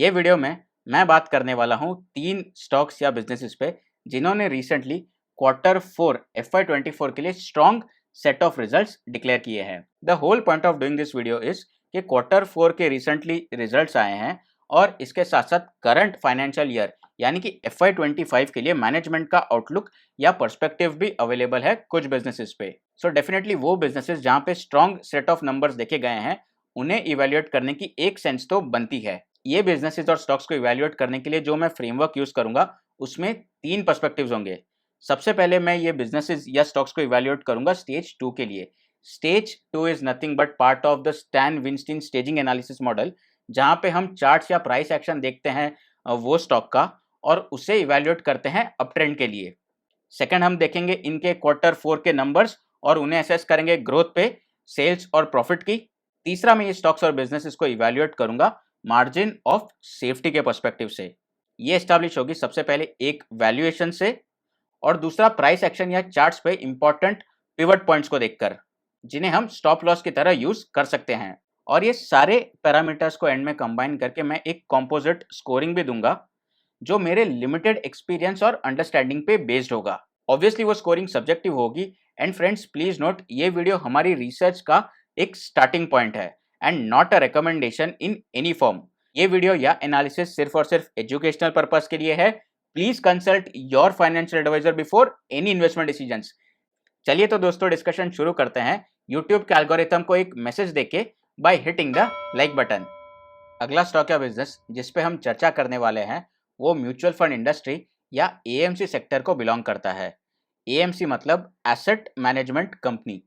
ये वीडियो में मैं बात करने वाला हूँ 3 स्टॉक्स या बिजनेसेस पे जिन्होंने रिसेंटली Q4 FY24 के लिए strong set of results declare किए हैं। The whole point of doing this video is कि Q4 के रिसेंटली रिजल्ट्स आए हैं और इसके साथ साथ करंट फाइनेंशियल ईयर यानी कि FY25 के लिए मैनेजमेंट का आउटलुक या पर्सपेक्टिव भी अवेलेबल है कुछ बिजनेसेस पे। सो डेफिनेटली वो बिजनेसेस जहाँ पे स्ट्रॉन्ग सेट ऑफ नंबर्स देखे गए हैं उन्हें इवेल्युएट करने की एक सेंस तो बनती है। ये बिजनेसेस और स्टॉक्स को इवैल्यूएट करने के लिए जो मैं फ्रेमवर्क यूज करूंगा उसमें 3 पर्सपेक्टिव्स होंगे। सबसे पहले मैं ये बिजनेसेस या स्टॉक्स को इवैल्यूएट करूंगा स्टेज 2 के लिए। Stage 2 is nothing but part of the Stan Weinstein staging analysis model, जहां पे हम चार्ट्स या प्राइस एक्शन देखते हैं वो स्टॉक का और उसे इवैल्यूएट करते हैं अप ट्रेंड के लिए। सेकंड, हम देखेंगे इनके Q4 के नंबर्स और उन्हें असेस करेंगे ग्रोथ पे, सेल्स और प्रॉफिट की। तीसरा, मैं ये स्टॉक्स और बिजनेसेस को इवैल्यूएट करूंगा मार्जिन ऑफ सेफ्टी के पर्सपेक्टिव से। ये एस्टैब्लिश होगी सबसे पहले एक वैल्यूएशन से और दूसरा प्राइस एक्शन या चार्ट्स पे इंपॉर्टेंट पिवट पॉइंट्स को देखकर, जिन्हें हम स्टॉप लॉस की तरह यूज कर सकते हैं। और ये सारे पैरामीटर्स को एंड में कंबाइन करके मैं एक कॉम्पोजिट स्कोरिंग भी दूंगा जो मेरे लिमिटेड एक्सपीरियंस और अंडरस्टैंडिंग पे बेस्ड होगा। ऑब्वियसली वो स्कोरिंग सब्जेक्टिव होगी एंड फ्रेंड्स प्लीज नोट, ये वीडियो हमारी रिसर्च का एक स्टार्टिंग पॉइंट है and not a recommendation in any form. ये वीडियो या एनालिसिस सिर्फ और सिर्फ एजुकेशनल पर्पस के लिए है। Please consult your financial advisor before any investment decisions. चलिए तो दोस्तों डिस्कशन शुरू करते हैं यूट्यूब के एल्गोरिथम को एक मैसेज देके by hitting the like button. अगला स्टॉक या बिजनेस जिस पे हम चर्चा करने वाले हैं वो म्यूचुअल फंड इंडस्ट्री या एएमसी सेक्टर को बिलोंग करता है। एएमसी मतलब एसेट मैनेजमेंट कंपनी,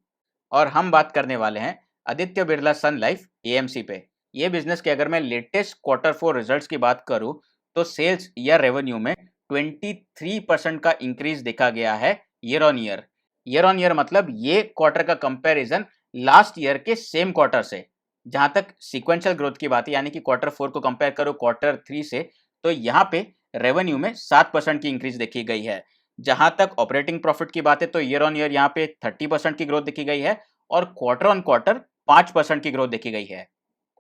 और हम बात करने वाले हैं आदित्य बिरला सन लाइफ एएमसी पे। ये बिजनेस के अगर मैं लेटेस्ट Q4 रिजल्ट्स की बात करूं तो सेल्स या रेवेन्यू में 23% का इंक्रीज देखा गया है year on year. Year on year मतलब ये क्वार्टर का कंपैरिजन लास्ट ईयर के सेम क्वार्टर से। जहां तक सीक्वेंशियल ग्रोथ की बात है यानी कि Q4 को कंपेयर करो Q3 से, तो यहाँ पे रेवेन्यू में 7% की इंक्रीज देखी गई है। जहां तक ऑपरेटिंग प्रॉफिट की बात है तो ईयर ऑन ईयर यहाँ पे 30% की ग्रोथ देखी गई है और क्वार्टर ऑन क्वार्टर 5% की ग्रोथ देखी गई है।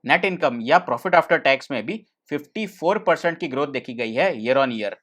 नेट इनकम या प्रॉफिट आफ्टर टैक्स में भी 54% की ग्रोथ देखी गई है ईयर ऑन ईयर।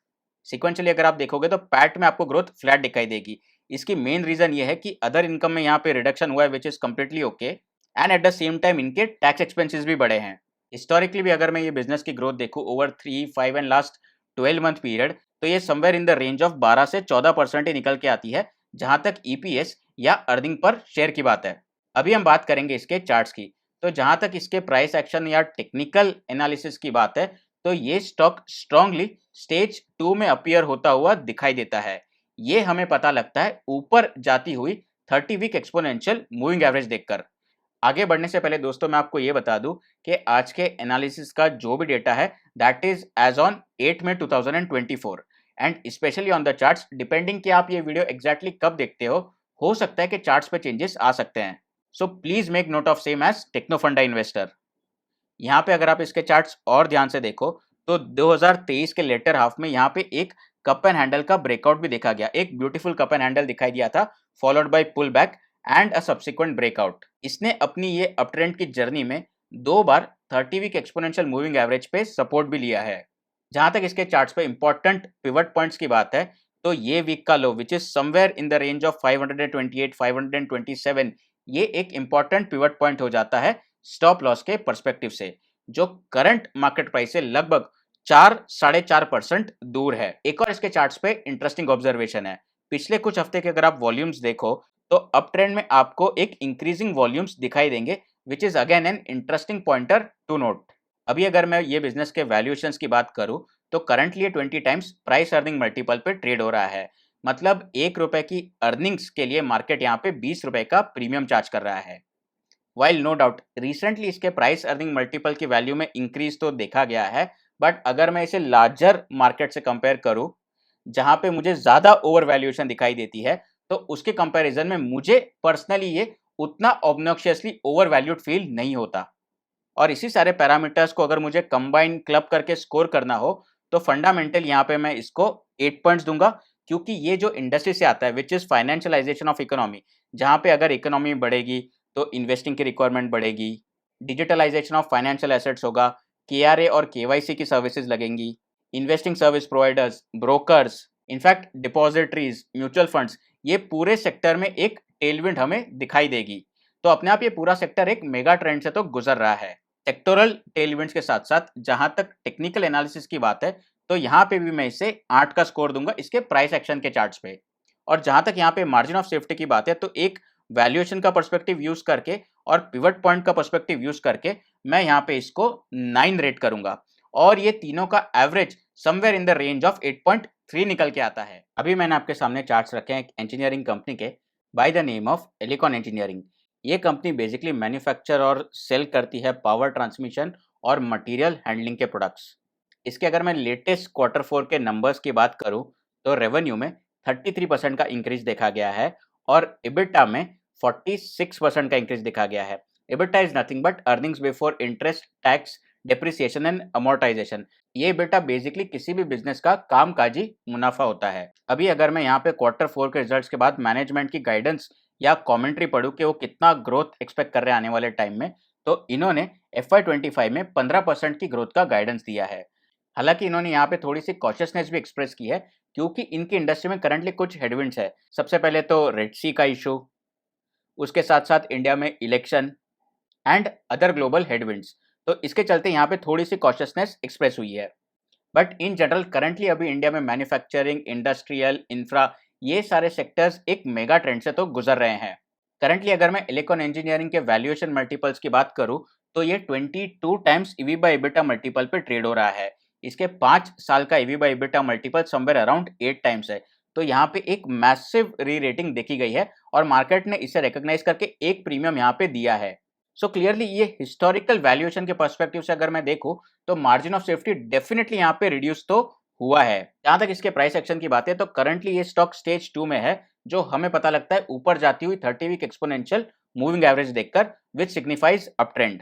सिक्वेंशियली अगर आप देखोगे तो पैट में आपको ग्रोथ फ्लैट दिखाई देगी। इसकी मेन रीजन ये है कि अदर इनकम में यहाँ पे रिडक्शन हुआ है which is completely okay and at the same time इनके टैक्स एक्सपेंसेस भी बढ़े हैं। हिस्टोरिकली भी अगर मैं ये बिजनेस की ग्रोथ देखूं over 3, 5 and last 12 month period, तो ये somewhere in the range of 12 से 14% ही निकल के आती है जहां तक ईपीएस या अर्निंग पर शेयर की बात है। अभी हम बात करेंगे इसके चार्ट्स की। तो जहां तक इसके प्राइस एक्शन या टेक्निकल एनालिसिस की बात है तो ये स्टॉक स्ट्रांगली स्टेज 2 में अपीयर होता हुआ दिखाई देता है। ये हमें पता लगता है ऊपर जाती हुई 30 वीक एक्सपोनेंशियल मूविंग एवरेज देखकर। आगे बढ़ने से पहले दोस्तों मैं आपको ये बता दूं कि आज के एनालिसिस का जो भी डेटा है that is as on 8 May 2024 and specially on the charts, depending कि आप ये वीडियो एग्जैक्टली कब देखते हो सकता है कि चार्ट्स पे चेंजेस आ सकते हैं। So please make note of same as Technofunda investor. यहाँ पे अगर आप इसके चार्ट्स और ध्यान से देखो तो 2023 के लेटर हाफ में यहाँ पे एक कप एंड हैंडल का ब्रेकआउट भी देखा गया। एक ब्यूटीफुल कप एंड हैंडल दिखाई दिया था followed by pull back and a subsequent breakout. इसने अपनी ये अप ट्रेंड की जर्नी में 2 बार 30 वीक एक्सपोनेंशियल मूविंग एवरेज पे सपोर्ट भी लिया है। जहां तक इसके चार्ट्स पे इंपॉर्टेंट पिवट पॉइंट्स की बात है तो ये वीक का low which is somewhere in the range of 528 527, ये एक इंपॉर्टेंट पिवट पॉइंट हो जाता है स्टॉप लॉस के पर्सपेक्टिव से, जो करंट मार्केट प्राइस से लगभग 4-4.5% दूर है। एक और इसके चार्ट्स पे इंटरेस्टिंग ऑब्जर्वेशन है। पिछले कुछ हफ्ते के अगर आप वॉल्यूम्स देखो तो अप ट्रेंड में आपको एक इंक्रीजिंग वॉल्यूम्स दिखाई देंगे which is again an interesting pointer to note. अभी अगर मैं ये बिजनेस के वैल्यूएशंस की बात करूं तो currently 20 times price earning multiple पे ट्रेड हो रहा है। मतलब ₹1 की अर्निंग्स के लिए मार्केट यहाँ पे ₹20 का प्रीमियम चार्ज कर रहा है। वाइल नो डाउट रिसेंटली इसके प्राइस अर्निंग मल्टीपल की वैल्यू में इंक्रीज तो देखा गया है, बट अगर मैं इसे लार्जर मार्केट से कंपेयर करूं जहां पे मुझे ज्यादा ओवर वैल्यूएशन दिखाई देती है तो उसके कंपैरिजन में मुझे पर्सनली ये उतना ऑब्नॉक्शियसली ओवर वैल्यूड फील नहीं होता। और इसी सारे पैरामीटर्स को अगर मुझे कंबाइन क्लब करके स्कोर करना हो तो फंडामेंटल यहाँ पे मैं इसको 8 पॉइंट्स दूंगा, क्योंकि ये जो इंडस्ट्री से आता है which is financialisation of economy, जहाँ पे अगर इकोनॉमी बढ़ेगी तो इन्वेस्टिंग की रिक्वायरमेंट बढ़ेगी, डिजिटलाइजेशन ऑफ फाइनेंशियल एसेट्स होगा, KRA और KYC की सर्विसेज लगेंगी, investing service providers, brokers, in fact depositories, mutual funds, ये पूरे सेक्टर में एक टेलविंड हमें दिखाई देगी। तो अपने आप ये पूरा सेक्टर एक मेगा ट्रेंड से तो गुजर रहा है। सेक्टोरल टेलविंड्स के साथ साथ जहां तक टेक्निकल एनालिसिस की बात है, तो यहाँ पे भी मैं इसे 8 का स्कोर दूंगा इसके प्राइस एक्शन के चार्ट्स पे। और जहां तक यहाँ पे मार्जिन ऑफ सेफ्टी की बात है, तो एक वैल्यूएशन का पर्सपेक्टिव यूज करके और पिवट पॉइंट का पर्सपेक्टिव यूज करके मैं यहाँ पे इसको 9 रेट करूंगा, और ये तीनों का average somewhere in the range of 8.3 निकल के आता है। अभी मैंने आपके सामने चार्ट्स रखे हैं एक इंजीनियरिंग कंपनी के by the name of Elecon engineering. ये कंपनी बेसिकली मैन्युफैक्चर और सेल करती है पावर ट्रांसमिशन और मटेरियल हैंडलिंग के प्रोडक्ट्स। इसके अगर मैं लेटेस्ट क्वार्टर 4 के नंबर्स की बात करूं, तो रेवेन्यू में 33% का इंक्रीज देखा गया है और इबिटा में 46% का इंक्रीज देखा गया है। EBITDA is nothing but earnings before interest, tax, depreciation and amortisation. ये इबिटा बेसिकली किसी भी बिजनेस का कामकाजी मुनाफा होता है। अभी अगर मैं यहाँ पे क्वार्टर 4 के रिजल्ट्स के बाद मैनेजमेंट की गाइडेंस या कमेंट्री पढ़ूं कि वो कितना ग्रोथ एक्सपेक्ट कर रहे हैं आने वाले टाइम में, तो इन्होंने FY25 में 15% की ग्रोथ का गाइडेंस दिया है। हालांकि इन्होंने यहाँ पे थोड़ी सी कॉशियसनेस भी एक्सप्रेस की है, क्योंकि इनकी इंडस्ट्री में करंटली कुछ हेडविंड्स है। सबसे पहले तो रेड सी का इशू, उसके साथ साथ इंडिया में election and other global headwinds. तो इसके चलते यहाँ पे थोड़ी सी कॉशियसनेस एक्सप्रेस हुई है। बट इन जनरल करंटली अभी इंडिया में मैन्युफैक्चरिंग, इंडस्ट्रियल, इंफ्रा, ये सारे सेक्टर्स एक मेगा ट्रेंड से तो गुजर रहे हैं। करंटली अगर मैं इलेक्ट्रॉन इंजीनियरिंग के वैल्यूएशन मल्टीपल्स की बात करूं, तो ये 22 times EV by EBITDA multiple पे ट्रेड हो रहा है। इसके 5 साल का EV by EBITDA multiple somewhere around 8 times है। तो यहाँ पे एक मैसिव री रेटिंग देखी गई है और मार्केट ने इसे रिकॉग्नाइज करके एक प्रीमियम यहाँ पे दिया है। सो क्लियरली ये हिस्टोरिकल वैल्यूएशन के पर्सपेक्टिव से अगर मैं देखूं, तो मार्जिन ऑफ सेफ्टी डेफिनेटली यहाँ पे रिड्यूस तो हुआ है। जहां तक इसके प्राइस एक्शन की बात है, तो करंटली ये स्टॉक स्टेज 2 में है, जो हमें पता लगता है ऊपर जाती हुई 30 वीक एक्सपोनेंशियल मूविंग एवरेज देखकर, विच सिग्निफाइज अप ट्रेंड।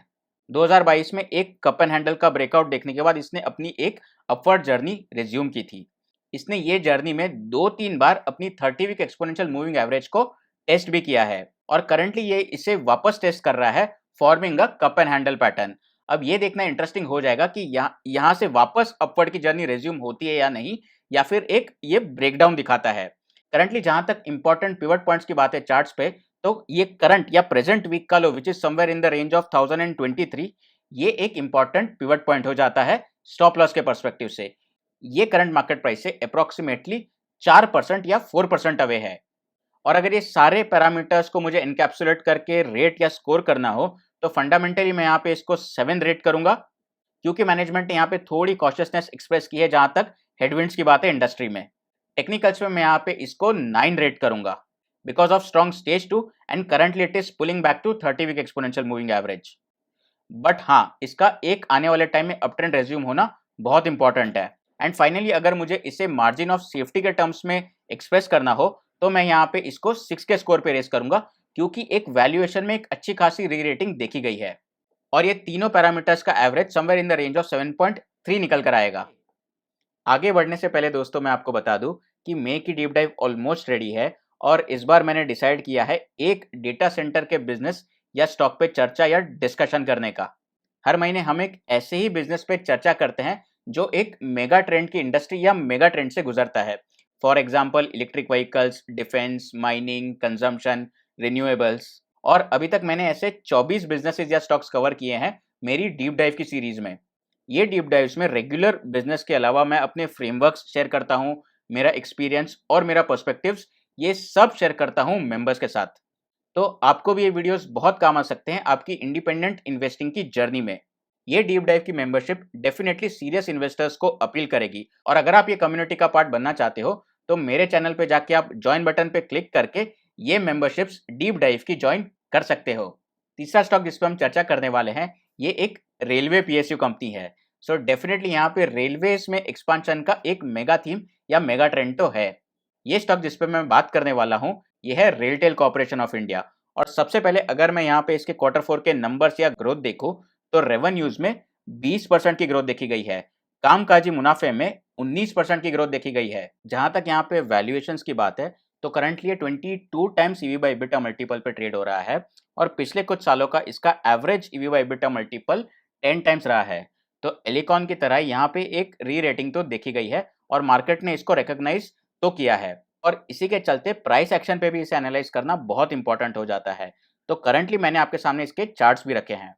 2022 में एक कप एंड हैंडल का ब्रेकआउट देखने के बाद इसने अपनी एक अपवर्ड जर्नी रिज्यूम की थी। इसने ये जर्नी में 2-3 बार अपनी 30 वीक एक्सपोनेंशियल मूविंग एवरेज को टेस्ट भी किया है और करंटली ये इसे वापस टेस्ट कर रहा है, forming a cup and handle pattern. अब ये देखना इंटरेस्टिंग हो जाएगा कि यहाँ से वापस अपवर्ड की जर्नी रिज्यूम होती है या नहीं, या फिर एक ये ब्रेकडाउन दिखाता है। करंटली जहां तक इंपॉर्टेंट पिवट पॉइंट्स की बात है चार्ट्स पे, तो ये करंट या प्रेजेंट वीक का low which is somewhere in the range of 1023, ये एक इंपॉर्टेंट पिवट पॉइंट हो जाता है स्टॉप लॉस के पर्सपेक्टिव से। ये करंट मार्केट प्राइस से अप्रोक्सीमेटली 4% या 4% अवे है। और अगर ये सारे पैरामीटर्स को मुझे इनकैप्सुलेट करके रेट या स्कोर करना हो, तो फंडामेंटली मैं यहाँ पे इसको 7 रेट करूंगा, क्योंकि मैनेजमेंट ने यहाँ पे थोड़ी कॉशियसनेस एक्सप्रेस की है जहां तक हेडविंड्स की बात है इंडस्ट्री में। टेक्निकल्स में मैं यहाँ पे इसको 9 रेट करूंगा because of strong stage 2 and currently it is pulling back to 30 week exponential moving average. But हाँ, इसका एक आने वाले टाइम में अपट्रेंड रेज्यूम होना बहुत इंपॉर्टेंट है। एंड फाइनली अगर मुझे इसे मार्जिन ऑफ सेफ्टी के टर्म्स में एक्सप्रेस करना हो, तो मैं यहाँ पे इसको 6 के स्कोर पे रेस करूंगा, क्योंकि एक वैल्यूएशन में एक अच्छी खासी री रेटिंग देखी गई है और ये तीनों पैरामीटर्स का average somewhere in the range of 7.3 निकल कर आएगा। आगे बढ़ने से पहले दोस्तों मैं आपको बता दूं कि मे की डीप डाइव ऑलमोस्ट रेडी है और इस बार मैंने डिसाइड किया है एक डेटा सेंटर के बिजनेस या स्टॉक पे चर्चा या डिस्कशन करने का। हर महीने हम एक ऐसे ही बिजनेस पे चर्चा करते हैं जो एक मेगा ट्रेंड की इंडस्ट्री या मेगा ट्रेंड से गुजरता है। For example electric vehicles, defence, mining, consumption, renewables. और अभी तक मैंने ऐसे 24 बिजनेसेस या स्टॉक्स कवर किए हैं मेरी डीप डाइव की सीरीज में। ये डीप डाइव्स में रेगुलर बिजनेस के अलावा मैं अपने फ्रेमवर्क्स शेयर करता हूँ, मेरा एक्सपीरियंस और मेरा पर्सपेक्टिव्स ये सब शेयर करता हूँ मेंबर्स के साथ। तो आपको भी ये वीडियोस बहुत काम आ सकते हैं आपकी इंडिपेंडेंट इन्वेस्टिंग की जर्नी में। ये डीप डाइव की मेंबरशिप डेफिनेटली सीरियस इन्वेस्टर्स को अपील करेगी और अगर आप ये कम्युनिटी का पार्ट बनना चाहते हो, तो मेरे चैनल पे जाके आप ज्वाइन बटन पे क्लिक करके ये मेंबरशिप्स डीप डाइव की ज्वाइन कर सकते हो। तीसरा स्टॉक जिस पर हम चर्चा करने वाले हैं, ये एक रेलवे PSU कंपनी है। सो डेफिनेटली यहाँ पे रेलवेज में एक्सपांशन का एक मेगा थीम या मेगा ट्रेंड तो है। ये स्टॉक जिस पे मैं बात करने वाला हूँ, ये है रेलटेल कॉर्पोरेशन ऑफ इंडिया। और सबसे पहले अगर मैं यहाँ पे इसके क्वार्टर 4 के नंबर्स या ग्रोथ देखूं, तो रेवेन्यूज में 20% की ग्रोथ देखी गई है, कामकाजी मुनाफे में 19% की ग्रोथ देखी गई है। जहां तक यहाँ पे वैल्यूएशंस की बात है, तो currently 22 times EV by EBITDA multiple पे ट्रेड हो रहा है और पिछले कुछ सालों का इसका average EV by EBITDA multiple 10 times रहा है। तो एलिकॉन की तरह यहाँ पे एक री रेटिंग तो देखी गई है और मार्केट ने इसको रिकॉग्नाइज तो किया है और इसी के चलते प्राइस एक्शन पे भी इसे एनालाइज करना बहुत इंपॉर्टेंट हो जाता है। तो करंटली मैंने आपके सामने इसके चार्ट्स भी रखे हैं।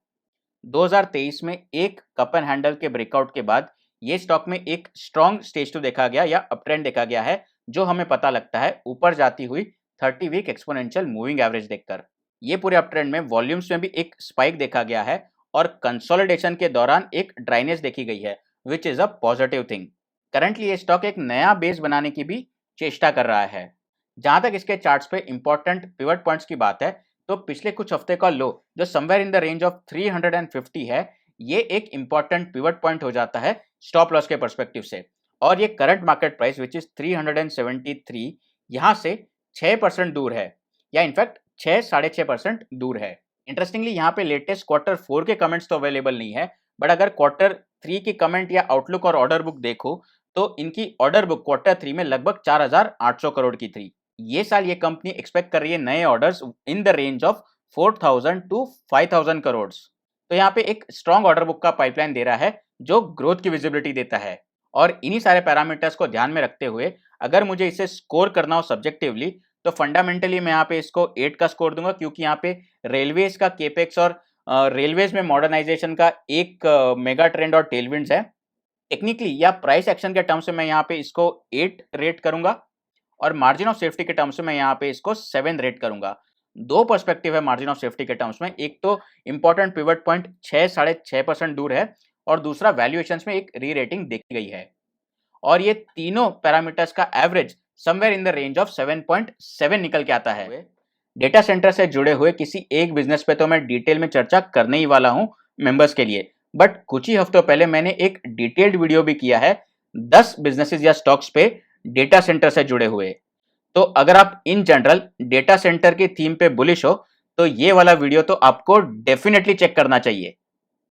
2023 में एक कप एंड हैंडल के ब्रेकआउट के बाद ये स्टॉक में एक स्ट्रॉन्ग स्टेज 2 देखा गया या अप ट्रेंड देखा गया है, जो हमें पता लगता है ऊपर जाती हुई 30 वीक एक्सपोनेंशियल मूविंग एवरेज देखकर। ये पूरे अप ट्रेंड में वॉल्यूम्स में भी एक स्पाइक देखा गया है और कंसोलिडेशन के दौरान एक ड्राइनेस देखी गई है, which is a positive thing. Currently ये स्टॉक एक नया बेस बनाने की भी चेष्टा कर रहा है। जहां तक इसके चार्ट्स पे इंपॉर्टेंट पिवट पॉइंट्स की बात है, तो पिछले कुछ हफ्ते का लो जो somewhere in the range of 350 है, ये एक इंपॉर्टेंट पिवट पॉइंट हो जाता है स्टॉप लॉस के पर्सपेक्टिव से। और ये current market price which is 373 यहाँ से 6% दूर है, या इनफैक्ट 6-6.5% दूर है। इंटरेस्टिंगली यहाँ पे लेटेस्ट क्वार्टर 4 के कमेंट्स तो अवेलेबल नहीं है, बट अगर क्वार्टर 3 की कमेंट या आउटलुक और ऑर्डर बुक देखो तो इनकी ऑर्डर बुक क्वार्टर 3 में लगभग 4,800 करोड़ की थी। ये साल ये कंपनी एक्सपेक्ट कर रही है नए orders in the range of 4,000 to 5,000 crore. तो यहाँ पे एक स्ट्रॉन्ग ऑर्डर बुक का पाइपलाइन दे रहा है जो ग्रोथ की विजिबिलिटी देता है। और इन्हीं सारे पैरामीटर्स को ध्यान में रखते हुए अगर मुझे इसे स्कोर करना हो सब्जेक्टिवली, तो फंडामेंटली मैं यहाँ पे इसको 8 का स्कोर दूंगा, क्योंकि यहाँ पे रेलवेज का केपेक्स और रेलवेज में मॉडर्नाइजेशन का एक मेगा ट्रेंड और टेलविंड्स है। टेक्निकली या प्राइस एक्शन के टर्म्स में मैं यहाँ पे इसको 8 रेट करूंगा और मार्जिन ऑफ सेफ्टी के टर्म्स में मैं यहाँ पे इसको 7 रेट करूंगा। दो पर्सपेक्टिव है मार्जिन ऑफ सेफ्टी के टर्म्स में, एक तो इंपॉर्टेंट पिवट पॉइंट 6-6.5% दूर है और दूसरा वैल्यूएशंस में एक री रेटिंग देखी गई है। और ये तीनों पैरामीटर्स का average somewhere in the range of 7.7 निकल के आता है। डेटा सेंटर से जुड़े हुए किसी एक बिजनेस पे तो मैं डिटेल में चर्चा करने ही वाला हूं मेंबर्स के लिए, बट कुछ ही हफ्तों पहले मैंने एक डिटेल्ड वीडियो भी किया है 10 बिजनेसेस या स्टॉक्स पे डेटा सेंटर से जुड़े हुए। तो अगर आप इन जनरल डेटा सेंटर की थीम पे बुलिश हो तो ये वाला वीडियो तो आपको डेफिनेटली चेक करना चाहिए।